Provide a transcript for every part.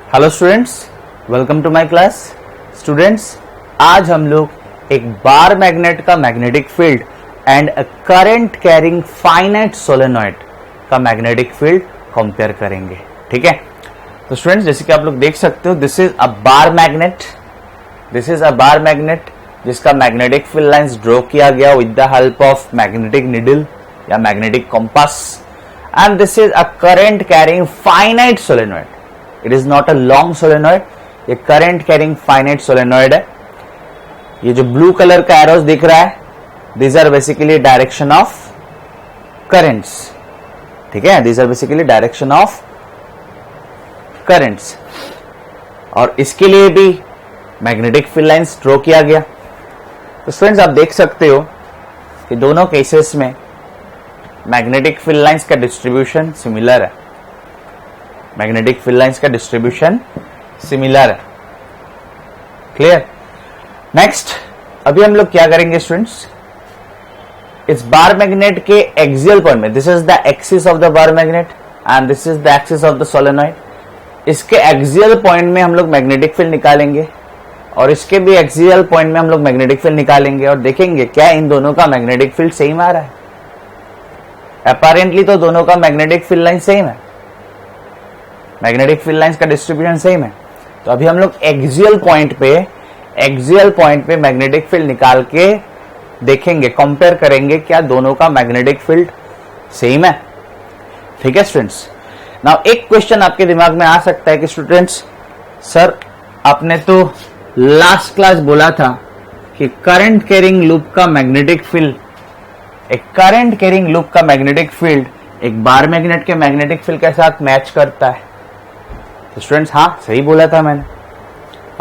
Hello students, welcome to my class. Students, आज हम लोग एक बार मैग्नेट का magnetic field and a current carrying finite solenoid का मैग्नेटिक फील्ड कंपेयर करेंगे। ठीक है, तो स्टूडेंट्स जैसे कि आप लोग देख सकते हो, this is a bar magnet. This is a bar magnet जिसका मैग्नेटिक फील्ड लाइंस ड्रॉ किया गया with the help of magnetic needle या magnetic compass, and this is a current carrying finite solenoid. It is not a long solenoid, ये current carrying finite solenoid है। ये जो blue colour का arrows दिख रहा है, these are basically direction of currents. ठीक है, these are basically direction of currents, और इसके लिए भी मैग्नेटिक फील्ड लाइंस ड्रॉ किया गया। तो स्टूडेंट्स आप देख सकते हो कि दोनों केसेस में मैग्नेटिक फील्ड लाइंस का डिस्ट्रीब्यूशन सिमिलर है। मैग्नेटिक फील्ड लाइंस का डिस्ट्रीब्यूशन सिमिलर है। क्लियर? नेक्स्ट, अभी हम लोग क्या करेंगे स्टूडेंट्स, इस बार मैग्नेट के एक्सियल पॉइंट में, this is the axis of the bar magnet and this is the axis of the solenoid. इसके एक्सियल पॉइंट में हम लोग मैग्नेटिक फील्ड निकालेंगे और इसके भी एक्सियल पॉइंट में हम लोग मैग्नेटिक फील्ड निकालेंगे और देखेंगे क्या इन दोनों का मैग्नेटिक फील्ड सेम आ रहा है। अपेरेंटली तो दोनों का मैग्नेटिक फील्ड लाइन सेम है, मैग्नेटिक फील्ड लाइंस का डिस्ट्रीब्यूशन सेम है। तो अभी हम लोग एक्सियल पॉइंट पे मैग्नेटिक फील्ड निकाल के देखेंगे, कंपेयर करेंगे क्या दोनों का मैग्नेटिक फील्ड सेम है। ठीक है स्टूडेंट्स, नाउ एक क्वेश्चन आपके दिमाग में आ सकता है कि स्टूडेंट्स सर आपने तो लास्ट क्लास बोला था कि करंट कैरिंग लूप का मैग्नेटिक फील्ड, एक करंट कैरिंग लूप का मैग्नेटिक फील्ड एक बार मैग्नेट के मैग्नेटिक फील्ड के साथ मैच करता है। तो स्टूडेंट्स हाँ, सही बोला था मैंने,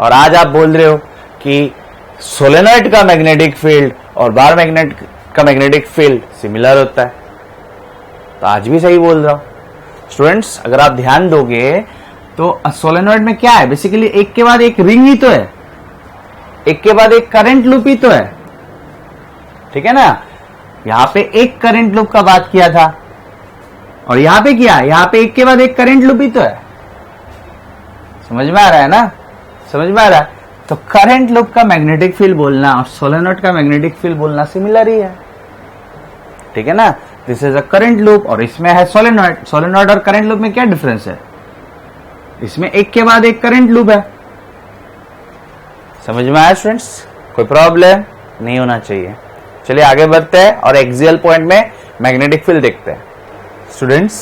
और आज आप बोल रहे हो कि सोलेनॉइड का मैग्नेटिक फील्ड और बार मैग्नेट का मैग्नेटिक फील्ड सिमिलर होता है। तो आज भी सही बोल रहा हूं। स्टूडेंट्स अगर आप ध्यान दोगे तो सोलेनॉइड में क्या है, बेसिकली एक के बाद एक रिंग ही तो है, एक के बाद एक करंट लूप ही तो है। ठीक है ना, यहां पे एक करंट लूप का बात किया था और यहां पे क्या, यहां पे एक के बाद एक करंट लूप ही तो है। समझ में आ रहा है ना, समझ में आ रहा है। तो करंट लूप का मैग्नेटिक फील्ड बोलना और सोलेनॉइड का मैग्नेटिक फील्ड बोलना सिमिलर ही है। ठीक है ना, this is a current loop और इसमें है सोलेनॉइड। सोलेनॉइड और करंट लूप में क्या डिफरेंस है, इसमें एक के बाद एक करंट लूप है। समझ में आया स्टूडेंट्स, कोई प्रॉब्लम नहीं होना चाहिए। चलिए आगे बढ़ते हैं और एक्सियल पॉइंट में मैग्नेटिक फील्ड देखते हैं। स्टूडेंट्स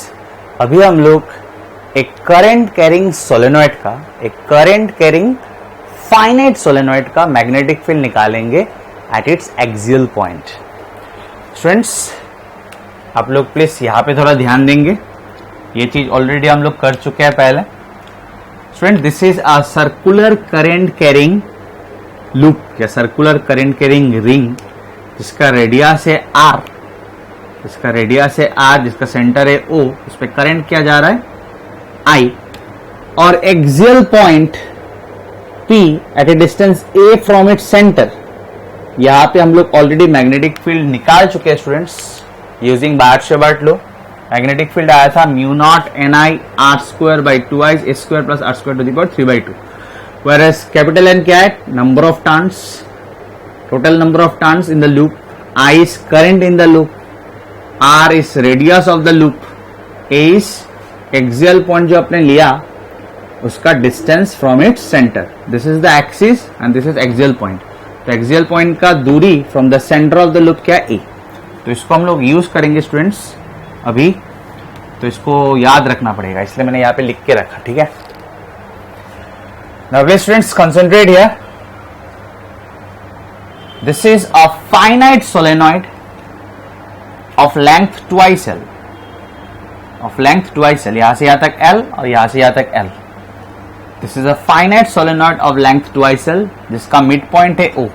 अभी हम लोग एक करंट कैरिंग सोलेनॉइड का, एक करंट कैरिंग फाइनाइट सोलेनॉइड का मैग्नेटिक फील्ड निकालेंगे at its axial point. Students आप लोग प्लीज यहां पे थोड़ा ध्यान देंगे, ये चीज ऑलरेडी हम लोग कर चुके हैं पहले। Student this is a circular current carrying loop या सर्कुलर करंट कैरिंग रिंग जिसका रेडियस है आर, जिसका रेडियस है आर, जिसका सेंटर है ओ, उस पर करंट किया जा रहा है I, और axial point P at a distance A from its centre. यहां पे हम लोग ऑलरेडी मैग्नेटिक फील्ड निकाल चुके हैं students using Biot Savart law. Magnetic field आया था mu naught NI R square by 2I A square plus R square to the power 3/2। Whereas capital N क्या है, number of turns, total number of turns in the loop, I is current in the loop, R is radius of the loop, A is axial point जो आपने लिया उसका distance from its centre. This is the axis and this is axial point. तो axial point का दूरी from the centre of the loop क्या है, ए। तो इसको हम लोग यूज करेंगे स्टूडेंट्स अभी, तो इसको याद रखना पड़ेगा, इसलिए मैंने यहां पे लिख के रखा। ठीक है, now students concentrate here. This is a finite solenoid of length twice L, of length twice L, यहां से यहां तक एल और यहां से यहां तक L. This is a finite solenoid of length twice L जिसका मिड पॉइंट है ओ।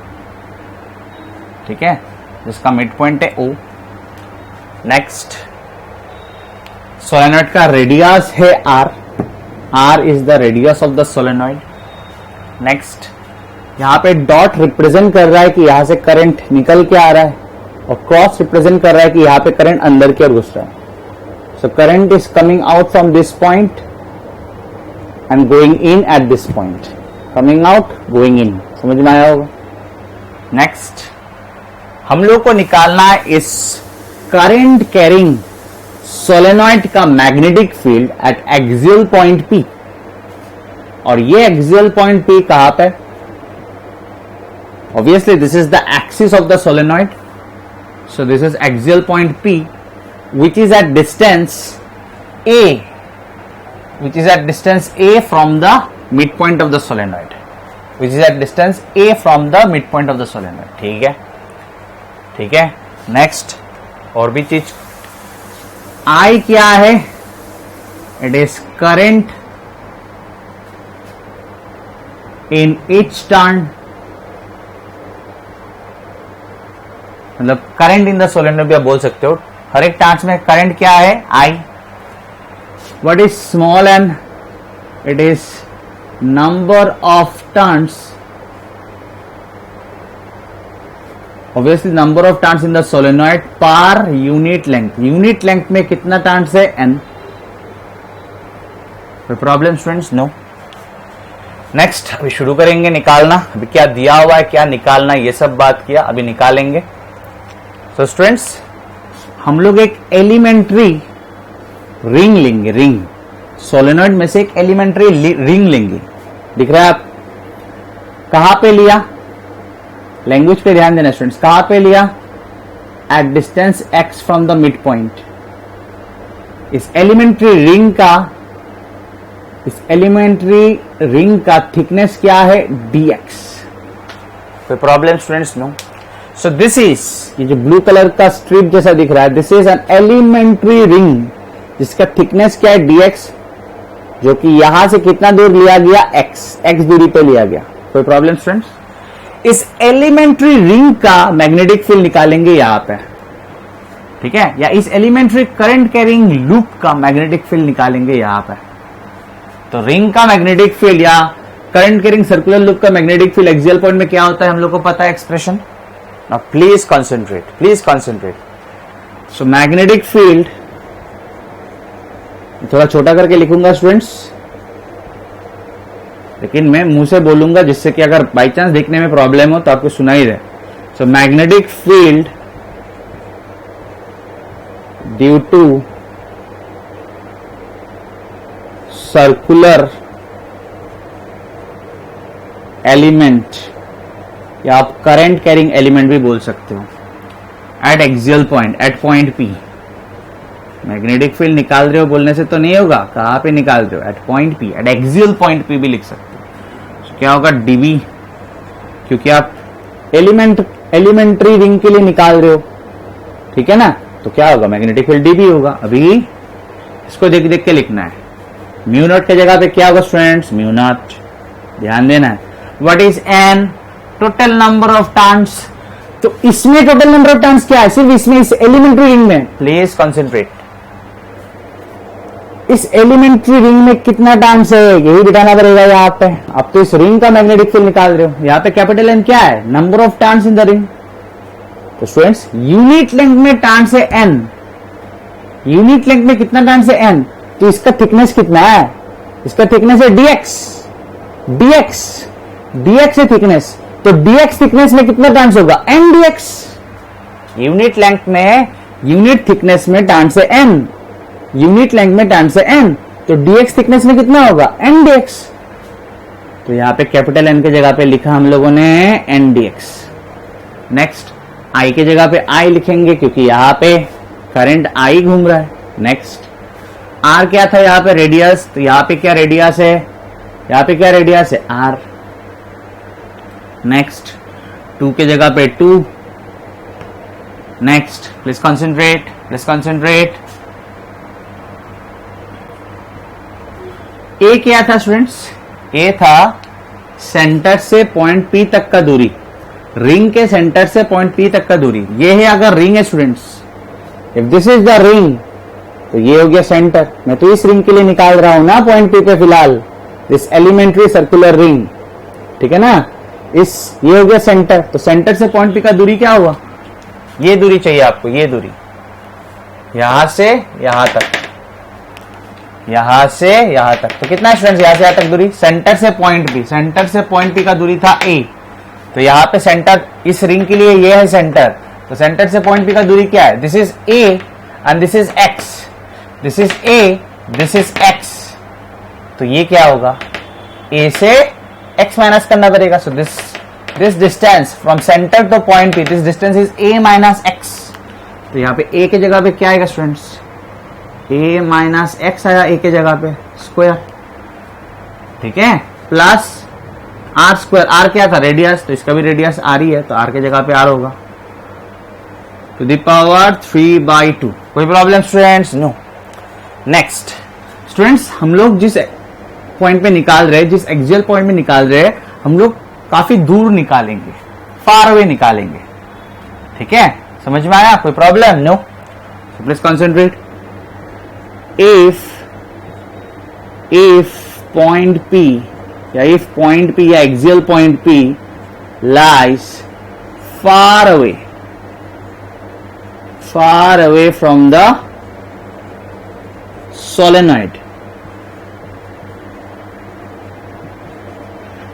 ठीक है, जिसका मिड पॉइंट है ओ। नेक्स्ट, सोलेनॉइड का रेडियस है R, R is the radius of the solenoid. Next, यहां पे डॉट रिप्रेजेंट कर रहा है कि यहां से करंट निकल के आ रहा है और क्रॉस रिप्रेजेंट कर रहा है कि यहां पे करंट अंदर की ओर घुस रहा है। So current is coming out from this point and going in at this point, coming out, going in. समझ में आया होगा? नेक्स्ट हम लोग को निकालना है इस करंट कैरिंग सोलेनॉइड का magnetic field eight axial point P, और ये एक्सियल पॉइंट P कहां पे? Obviously this is the axis of the solenoid, so this is axial point P, which is at distance A, which is at distance A from the midpoint of the solenoid, which is at distance A from the midpoint of the solenoid. ठीक है, ठीक है. Next और भी चीज, I क्या है? It is current in each turn, मतलब करंट इन द सोलेनोइड भी आप बोल सकते हो. हर एक टर्न्स में करंट क्या है? I. What is small n? It is number of turns. Obviously number of turns in the solenoid per unit length. Unit length में कितना टर्न्स है? n. कोई प्रॉब्लम स्टूडेंट्स? नो. नेक्स्ट अभी शुरू करेंगे निकालना. अभी क्या दिया हुआ है, क्या निकालना, ये सब बात किया, अभी निकालेंगे. तो स्टूडेंट्स हम लोग एक एलिमेंट्री रिंग लेंगे. रिंग सोलेनॉइड में से एक एलिमेंट्री रिंग लेंगे. दिख रहा है आप? कहां पे लिया? लैंग्वेज पे ध्यान देना स्टूडेंट्स. कहां पे लिया? At distance x from the mid point. इस एलिमेंट्री रिंग का थिकनेस क्या है? dx. कोई problem students? No. So this is, ये जो ब्लू कलर का स्ट्रिप जैसा दिख रहा है, this is an elementary ring जिसका थिकनेस क्या है? dx, जो कि यहां से कितना दूर लिया गया? x दूरी पे लिया गया. कोई प्रॉब्लम स्टूडेंट्स? इस एलिमेंट्री रिंग का मैग्नेटिक फील्ड निकालेंगे यहां पे, ठीक है, या इस एलिमेंट्री करंट कैरिंग लूप का मैग्नेटिक फील्ड निकालेंगे यहां पे. तो रिंग का मैग्नेटिक फील्ड या करंट कैरिंग सर्कुलर लूप का मैग्नेटिक फील्ड एक्सियल पॉइंट में क्या होता है हम लोग को पता है expression. Now please concentrate, please concentrate. So magnetic field थोड़ा छोटा करके लिखूंगा स्टूडेंट्स, लेकिन मैं मुंह से बोलूंगा जिससे कि अगर बाई चांस देखने में प्रॉब्लम हो तो आपको सुना ही रहे. So magnetic field due to circular element, या आप करंट कैरिंग एलिमेंट भी बोल सकते हो, at axial point, at point P. Magnetic field निकाल रहे हो बोलने से तो नहीं होगा. कहां पे निकाल रहे हो? At point P, at axial point P भी लिख सकते हो. so, क्या होगा? dv, क्योंकि आप एलिमेंट्री रिंग के लिए निकाल रहे हो, ठीक है ना. तो क्या होगा? मैग्नेटिक फील्ड dv होगा. अभी इसको देख देख के लिखना है. म्यू नॉट की जगह पे क्या होगा स्टूडेंट्स? Mu naught. ध्यान देना है. What is n? Total number of turns. तो इसमें टोटल नंबर ऑफ टर्न्स क्या है? सिर्फ इसमें, इस एलिमेंट्री रिंग में. Please concentrate. इस एलिमेंट्री रिंग में कितना टर्न्स है यही बिठाना पड़ेगा यहाँ पे. आप तो इस रिंग का मैग्नेटिक फील्ड निकाल रहे हो. यहाँ पे कैपिटल N क्या है? Number of turns in the ring. तो स्टूडेंट्स यूनिट लेंथ में टर्न्स है n. यूनिट लेंथ में कितना टर्न्स है? n. तो इसका थिकनेस कितना है? इसका थिकनेस है dx. dx है थिकनेस. तो dx थिकनेस में कितना टर्न्स होगा? n dx. यूनिट लेंथ में, यूनिट थिकनेस में टर्न्स है n. यूनिट लेंथ में टर्न्स है n. तो dx थिकनेस में कितना होगा? n dx. तो यहां पे कैपिटल N की जगह पे लिखा हम लोगों ने n dx. नेक्स्ट I की जगह पे I लिखेंगे क्योंकि यहां पे करंट I घूम रहा है. नेक्स्ट R क्या था यहां पे? रेडियस. तो यहां पे क्या रेडियस है? यहां पे क्या रेडियस है? R. नेक्स्ट 2 की जगह पे 2. Next please concentrate, please concentrate. A क्या था स्टूडेंट्स? A था सेंटर से पॉइंट P तक का दूरी. रिंग के सेंटर से पॉइंट P तक का दूरी ये है. अगर रिंग है students, if this is the ring, तो ये हो गया सेंटर. मैं तो इस रिंग के लिए निकाल रहा हूं ना पॉइंट P पे फिलहाल, दिस एलिमेंट्री सर्कुलर रिंग, ठीक है ना. ये हो गया सेंटर. तो सेंटर से पॉइंट P का दूरी क्या हुआ? ये दूरी चाहिए आपको, ये दूरी यहां से यहां तक. यहां से यहां तक, तो कितना स्टूडेंट्स यहां से यहां तक दूरी, सेंटर से पॉइंट बी, सेंटर से पॉइंट बी का दूरी था ए, तो यहाँ पे सेंटर इस रिंग के लिए ये है सेंटर, तो सेंटर से पॉइंट बी का दूरी क्या है, this is A and this is x, this is a, this is x, तो ये क्या होगा, ए से एक्स माइनस करना पड़ेगा, so this distance from centre to point B, this distance is A minus X, तो यहाँ पे ए के जगह पे क्या आएगा स्टूडेंट्स, ए माइनस एक्स आया ए के जगह पे स्क्वायर, ठीक है, प्लस आर स्क्वायर, आर क्या था रेडियस, तो इसका भी रेडियस आर ही है, तो आर के जगह पे आर होगा, टू द पावर 3/2। कोई problem students, no. Next students, हम लोग जिस पॉइंट पे निकाल रहे हैं, जिस एक्सियल पॉइंट में निकाल रहे हैं, हम लोग काफी दूर निकालेंगे, फार अवे निकालेंगे, ठीक है, समझ में आया, कोई problem, no. Please concentrate. If point P या if point P या axial point P lies far away from the solenoid,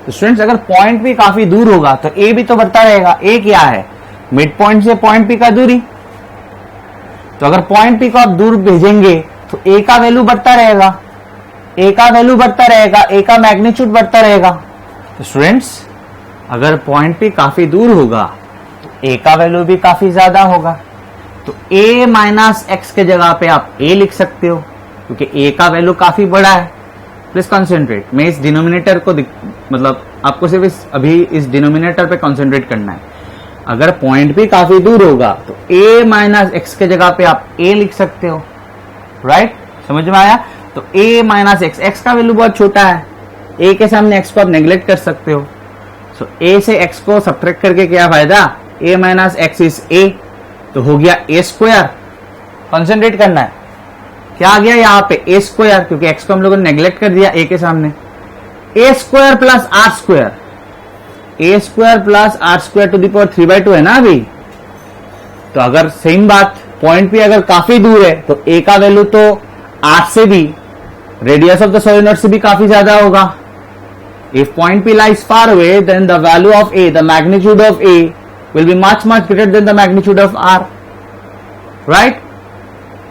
तो स्टूडेंट्स अगर पॉइंट P काफी दूर होगा तो A भी तो बढ़ता रहेगा, A क्या है, मिड पॉइंट से पॉइंट P का दूरी, तो अगर पॉइंट P को आप दूर भेजेंगे तो A का वैल्यू बढ़ता रहेगा, ए का वैल्यू बढ़ता रहेगा, ए का मैग्नीट्यूड बढ़ता रहेगा, तो स्टूडेंट्स अगर पॉइंट पे काफी दूर होगा तो ए का वैल्यू भी काफी ज्यादा होगा, तो ए माइनस एक्स के जगह पे आप ए लिख सकते हो क्योंकि ए का वैल्यू काफी बड़ा है। प्लीज कॉन्सेंट्रेट, मैं इस डिनोमिनेटर को मतलब आपको सिर्फ अभी इस डिनोमिनेटर पे कॉन्सेंट्रेट करना है। अगर पॉइंट भी काफी दूर होगा तो ए माइनस एक्स के जगह पे आप ए लिख सकते हो, राइट, समझ में आया। तो a माइनस एक्स, एक्स का वैल्यू बहुत छोटा है, a के सामने x को आप नेग्लेक्ट कर सकते हो, सो a से x को सब्ट्रैक्ट करके क्या फायदा, a minus x is a, तो हो गया a स्क्वायर। कॉन्सेंट्रेट करना है, क्या आ गया यहाँ पे a स्क्वायर, क्योंकि x को हम लोगों ने नेग्लेक्ट कर दिया a के सामने, a square plus R square, a square plus R square to the power 3/2 है ना अभी। तो अगर सेम बात पॉइंट पे अगर काफी दूर है तो a का वैल्यू तो आर से भी, रेडियस ऑफ द सोलेनॉइड से भी काफी ज्यादा होगा। If point P lies far away, then the value of A, the magnitude of A will be much greater than the magnitude of R, right?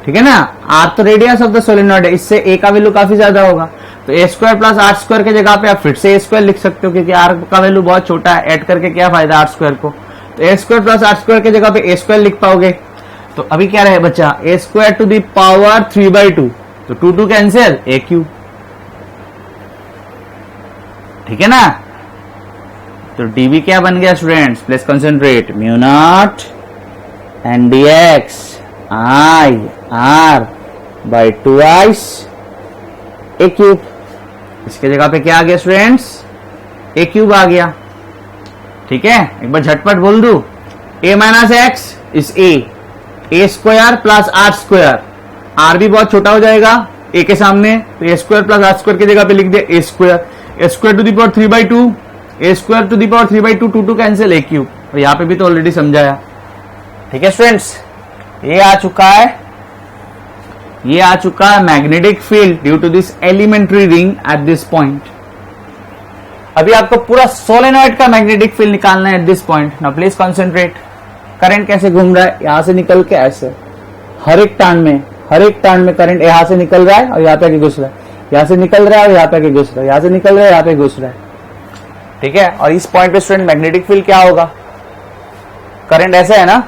ठीक है ना, R तो रेडियस ऑफ द सोलेनॉइड है, इससे A का value काफी ज्यादा होगा, तो A square plus R square के जगह पे आप फिर से A स्क्वायर लिख सकते हो क्योंकि R का वैल्यू बहुत छोटा है, ऐड करके क्या फायदा आर स्क्वायर को, तो A square plus R square के जगह पे A स्क्वायर लिख पाओगे। तो अभी क्या रहे बच्चा, a square to the power 3/2, तो 2 कैंसिल, a क्यूब, ठीक है ना। तो dv क्या बन गया students, please concentrate, mu not an dx i r by 2i a cube, इसके जगह पे क्या आ गया स्टूडेंट्स, a क्यूब आ गया, ठीक है। एक बार झटपट बोल दू, a minus x is a square plus R square, R भी बहुत छोटा हो जाएगा ए के सामने, तो a square plus R square की जगह पे लिख दिया a square to the power 3/2, a square to the power 3/2, 2 cancel, a cube, और यहाँ पे भी तो ऑलरेडी समझाया, ठीक है स्टूडेंट्स। ये आ चुका है magnetic field due to this elementary ring at this point. अभी आपको पूरा सोलेनॉइड का मैग्नेटिक फील्ड निकालना है at this point. Now please concentrate, current कैसे घूम रहा है, यहां से निकल के ऐसे, हर एक टार्न में करंट यहां से निकल रहा है और यहाँ पे आके घुस रहा है, यहां से निकल रहा है और यहाँ पे आके घुस रहा है, यहां से निकल रहा है, यहाँ पे घुस रहा है, ठीक है। और इस पॉइंट पे स्टूडेंट मैग्नेटिक फील्ड क्या होगा, करंट ऐसे है ना,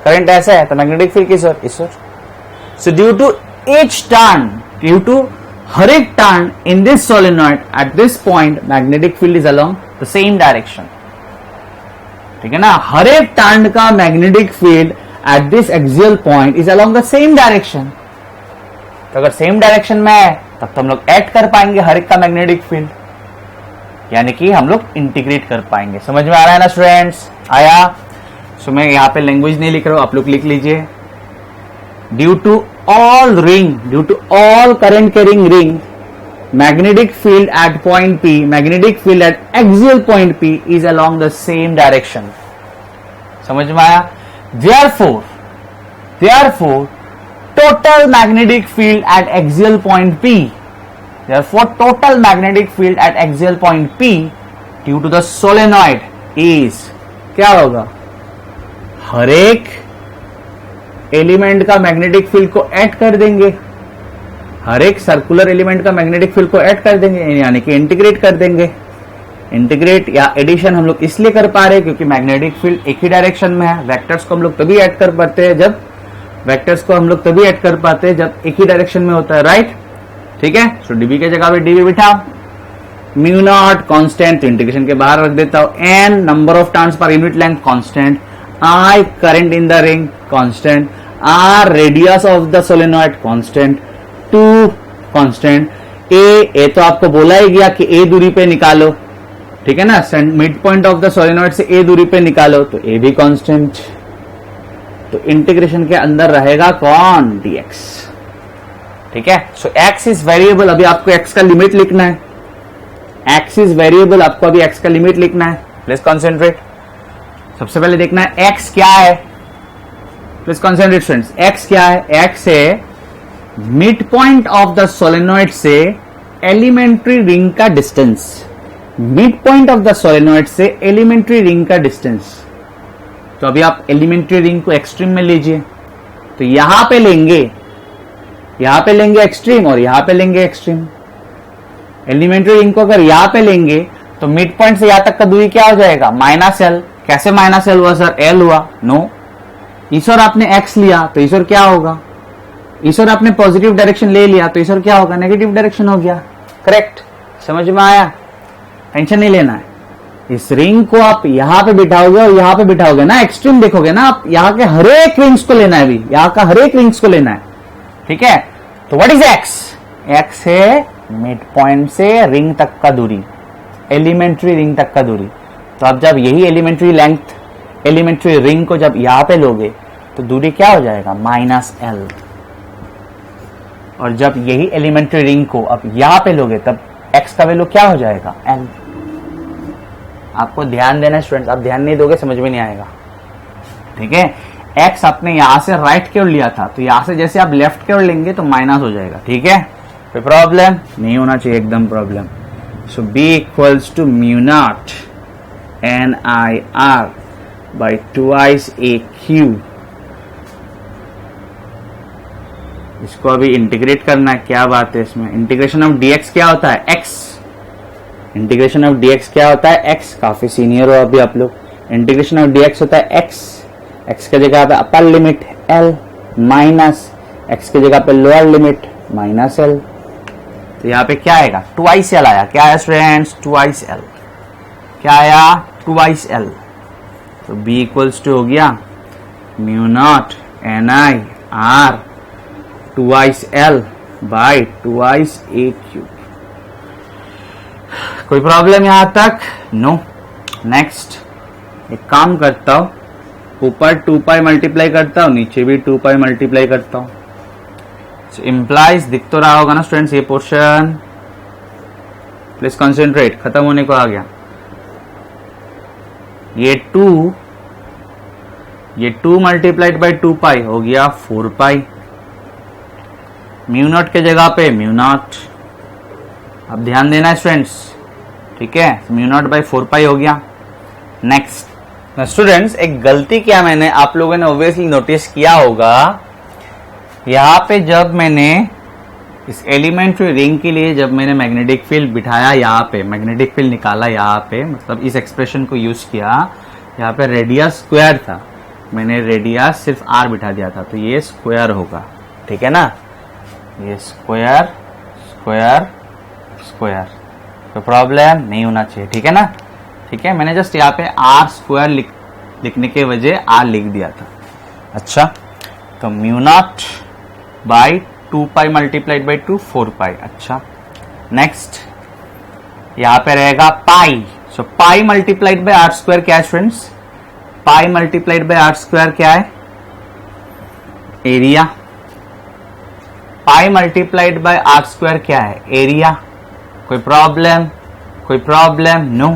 करंट ऐसा है तो मैग्नेटिक फील्ड किस ओर, इस ओर। So due to each turn, due to हर एक turn in this solenoid at this point, magnetic field is along the same direction, ठीक है ना। हर एक टर्न का magnetic field at this axial point is along the same direction. तो अगर सेम डायरेक्शन में है तब तो हम लोग ऐड कर पाएंगे हर एक का मैग्नेटिक फील्ड, यानी कि हम लोग इंटीग्रेट कर पाएंगे। समझ में आ रहा है ना स्टूडेंट्स, आया। सो मैं यहाँ पे लैंग्वेज नहीं लिख रहा हूं, आप लोग लिख लीजिए। Due to all current carrying ring, magnetic field at point P, magnetic field at axial point P is along the same direction. समझ में आया? Therefore, total magnetic field at axial point P. Therefore, total magnetic field at axial point P due to the solenoid is क्या होगा? हर एक element का magnetic field को add कर देंगे, हर एक सर्कुलर एलिमेंट का मैग्नेटिक फील्ड को ऐड कर देंगे, यानी कि इंटीग्रेट कर देंगे। इंटीग्रेट या एडिशन हम लोग इसलिए कर पा रहे हैं क्योंकि मैग्नेटिक फील्ड एक ही डायरेक्शन में है। वेक्टर्स को हम लोग तभी ऐड कर पाते हैं जब एक ही डायरेक्शन में होता है, राइट? ठीक है, सो डीबी के जगह पे डीबी बिठाओ, म्यू नॉट कांस्टेंट, तो इंटीग्रेशन के बाहर रख देता हूं, N number of turns per unit length constant, I current in the ring constant, R radius of the solenoid constant, 2 constant, ए तो आपको बोला ही गया कि ए दूरी पे निकालो, ठीक है ना, mid point of the solenoid से ए दूरी पे निकालो, तो ए भी कांस्टेंट। तो इंटीग्रेशन के अंदर रहेगा कौन? dx, ठीक है। सो x इज वेरिएबल, अभी आपको x का लिमिट लिखना है, x इज वेरिएबल, आपको अभी x का लिमिट लिखना है। प्लीज कॉन्सेंट्रेट, सबसे पहले देखना है x क्या है, प्लीज कॉन्सेंट्रेट फ्रेंड्स। x क्या है? x है mid point of the solenoid से एलिमेंट्री रिंग का distance, mid point of the solenoid से एलिमेंट्री रिंग का डिस्टेंस। तो अभी आप एलिमेंट्री रिंग को एक्सट्रीम में लीजिए, तो यहां पे लेंगे एक्सट्रीम और यहां पे लेंगे एक्सट्रीम। एलिमेंट्री रिंग को अगर यहां पे लेंगे तो मिड पॉइंट से यहां तक का दूरी क्या हो जाएगा? -l। कैसे -l हुआ सर? l हुआ, नो। इस ओर आपने x लिया तो इस ओर क्या होगा? इस ओर आपने पॉजिटिव डायरेक्शन ले लिया तो इस ओर क्या होगा? नेगेटिव डायरेक्शन हो गया, करेक्ट? समझ में आया? टेंशन नहीं लेना है। इस रिंग को आप यहां पे बिठाओगे और यहां पे बिठाओगे ना, एक्सट्रीम देखोगे ना आप, यहां के हर एक रिंग्स को लेना है, अभी यहां का हर एक रिंग्स को लेना है, ठीक है? तो व्हाट इज x? x है मिड पॉइंट से रिंग तक का दूरी, एलिमेंट्री रिंग तक का दूरी। तो आप जब यही एलिमेंट्री लेंथ, एलिमेंट्री रिंग को जब यहां पे लोगे तो दूरी क्या हो जाएगा? -l। और जब यही एलिमेंट्री रिंग को आप यहां पे लोगे तब x का वैल्यू क्या हो जाएगा? l। आपको ध्यान देना है स्टूडेंट, आप ध्यान नहीं दोगे समझ में नहीं आएगा, ठीक है? x आपने यहां से राइट की ओर लिया था, तो यहां से जैसे आप लेफ्ट की ओर लेंगे तो माइनस हो जाएगा, ठीक है? कोई प्रॉब्लम नहीं होना चाहिए, एकदम problem. So b equals to mu naught NIR by 2 AQ। इसको अभी इंटीग्रेट करना है, क्या बात है इसमें? इंटीग्रेशन ऑफ dx क्या होता है? x। इंटीग्रेशन ऑफ dx क्या होता है? x। काफी सीनियर हो अभी आप लोग। इंटीग्रेशन ऑफ dx होता है x, x के जगह पे upper limit l minus x के जगह पे लोअर लिमिट -l। तो यहाँ पे क्या आएगा? 2l आया। क्या आया स्टूडेंट्स? 2l। क्या आया? 2l। तो b इक्वल्स टू हो गया mu naught NIR 2l by 2AQ। कोई प्रॉब्लम यहां तक? नो। नेक्स्ट, एक काम करता हूं, ऊपर 2π मल्टीप्लाई करता हूं, नीचे भी 2π मल्टीप्लाई करता हूं। इंप्लाइज दिख तो रहा होगा ना स्टूडेंट्स ये पोर्शन? प्लीज कंसेंट्रेट, खत्म होने को आ गया। ये 2 मल्टीप्लाइड बाई 2π हो गया 4π। म्यू नॉट के जगह पे म्यू नॉट, अब ध्यान देना है स्टूडेंट्स, ठीक है? म्यू नॉट बाई 4π हो गया। नेक्स्ट स्टूडेंट्स, एक गलती किया मैंने, आप लोगों ने ऑब्वियसली नोटिस किया होगा, यहां पे जब मैंने इस एलिमेंट्री रिंग के लिए जब मैंने मैग्नेटिक फील्ड बिठाया, यहाँ पे मैग्नेटिक फील्ड निकाला, यहाँ पे मतलब इस एक्सप्रेशन को यूज किया, यहाँ पे रेडियस स्क्वायर था, मैंने रेडियस सिर्फ r बिठा दिया था, तो ये स्क्वायर होगा, ठीक है ना? ये स्क्वायर स्क्वायर स्क्वायर, कोई प्रॉब्लम नहीं होना चाहिए, ठीक है ना? ठीक है, मैंने जस्ट यहाँ पे r स्क्वायर लिखने के वजह r लिख दिया था। अच्छा, तो mu naught by 2π multiplied by 2 4π। अच्छा, नेक्स्ट यहां पे रहेगा pi. So pi multiplied by R square क्या है students? Pi multiplied by R square क्या है? Area. Pi multiplied by R square क्या है? एरिया। कोई प्रॉब्लम? कोई problem? No.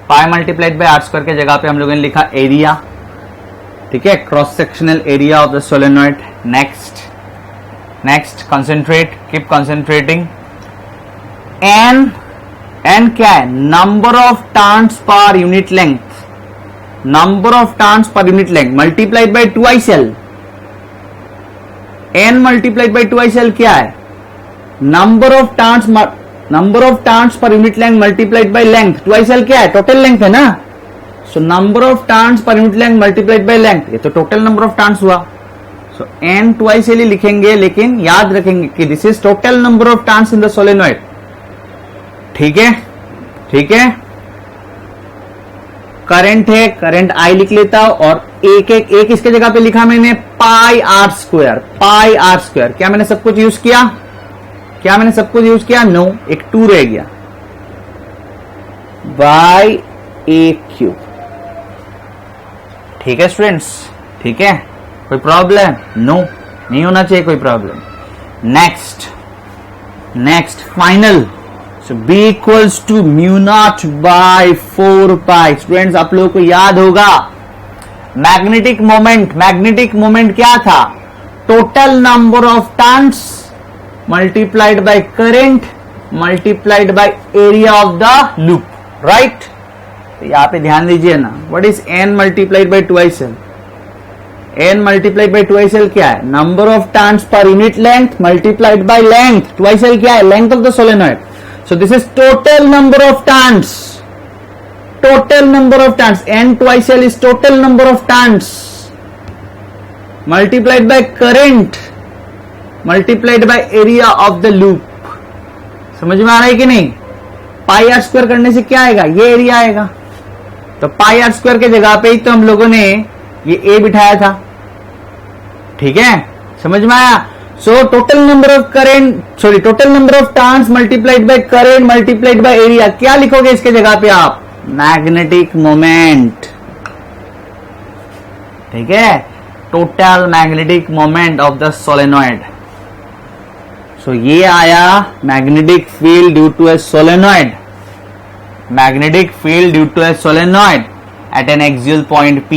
Pi multiplied by R square के जगह पे हम लोगों ने लिखा एरिया, ठीक है? Cross sectional area of the solenoid. Next, next concentrate, keep concentrating. N क्या है? Number of turns per unit length, number of turns per unit length multiplied by 2ICL। N multiplied by 2ICL क्या है? Number of turns per unit length multiplied by length. 2ICL क्या है? Total length है ना। So number of turns per unit length multiplied by length, ये तो total number of turns हुआ। सो N 2ICL ही लिखेंगे, लेकिन याद रखेंगे कि this is total number of turns in the solenoid. ठीक है, ठीक है। करंट है, करंट आई लिख लेता हूं, और एक इसके जगह पे लिखा मैंने pi R square, pi R square. क्या मैंने सब कुछ यूज किया? क्या मैंने सब कुछ यूज किया? नो, एक 2 रह गया, बाई ए क्यूब। ठीक है स्टूडेंट्स, ठीक है, कोई प्रॉब्लम? नो, नहीं होना चाहिए कोई problem. Next final. So B equals to mu naught by 4 pi. Students आप लोगों को याद होगा मैग्नेटिक मोमेंट क्या था? Total number of turns multiplied by current multiplied by area of the loop, right? यहां पे ध्यान दीजिए ना, what is n multiplied by 2ICL? n multiplied by 2ICL क्या है? Number of turns per unit length multiplied by length. 2ICL क्या है? Length of the solenoid. So this is total number of turns. Total number of turns. N 2ICL is total number of turns multiplied by current multiplied by area of the loop. समझ में आ रहा है कि नहीं? पाई R square करने से क्या आएगा? ये एरिया आएगा। तो पाई आर स्क्वायर के जगह पे ही तो हम लोगों ने ये ए बिठाया था। ठीक है, समझ में आया? So total number of turns multiplied by current multiplied by area, क्या लिखोगे इसके जगह पे आप? Magnetic moment. ठीक है, total magnetic moment of the solenoid. So ये आया magnetic field due to a solenoid, magnetic field due to a solenoid at an axial point P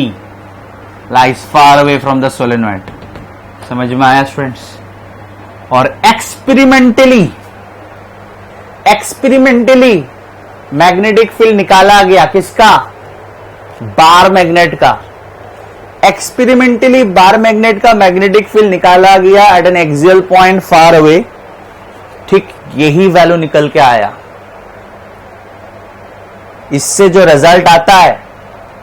lies far away from the solenoid। समझ में आया students? और experimentally magnetic field निकाला गया, किसका? Bar magnet का। एक्सपेरिमेंटली बार मैग्नेट का magnetic field निकाला गया at an axial point far away. ठीक यही वैल्यू निकल के आया। इससे जो रिजल्ट आता है,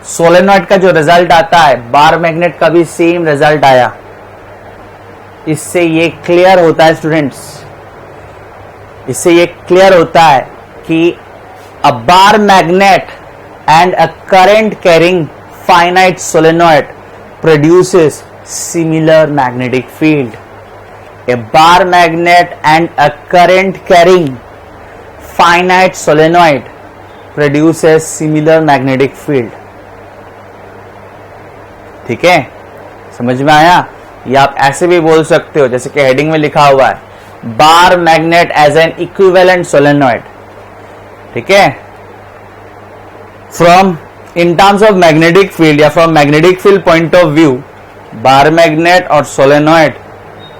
सोलेनॉइड का जो रिजल्ट आता है, बार मैग्नेट का भी सेम रिजल्ट आया। इससे ये क्लियर होता है स्टूडेंट्स, इससे ये क्लियर होता है कि a bar magnet and a current carrying finite solenoid produces similar magnetic field. A bar magnet and a current carrying finite solenoid produces similar magnetic field. ठीक है, समझ में आया? या आप ऐसे भी बोल सकते हो, जैसे कि हेडिंग में लिखा हुआ है, bar magnet as an equivalent solenoid. ठीक है, from in terms of magnetic field या from magnetic field point of view, bar magnet और सोलेनॉइड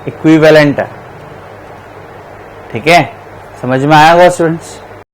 इक्विवेलेंट है। ठीक है, समझ में आया होगा स्टूडेंट्स?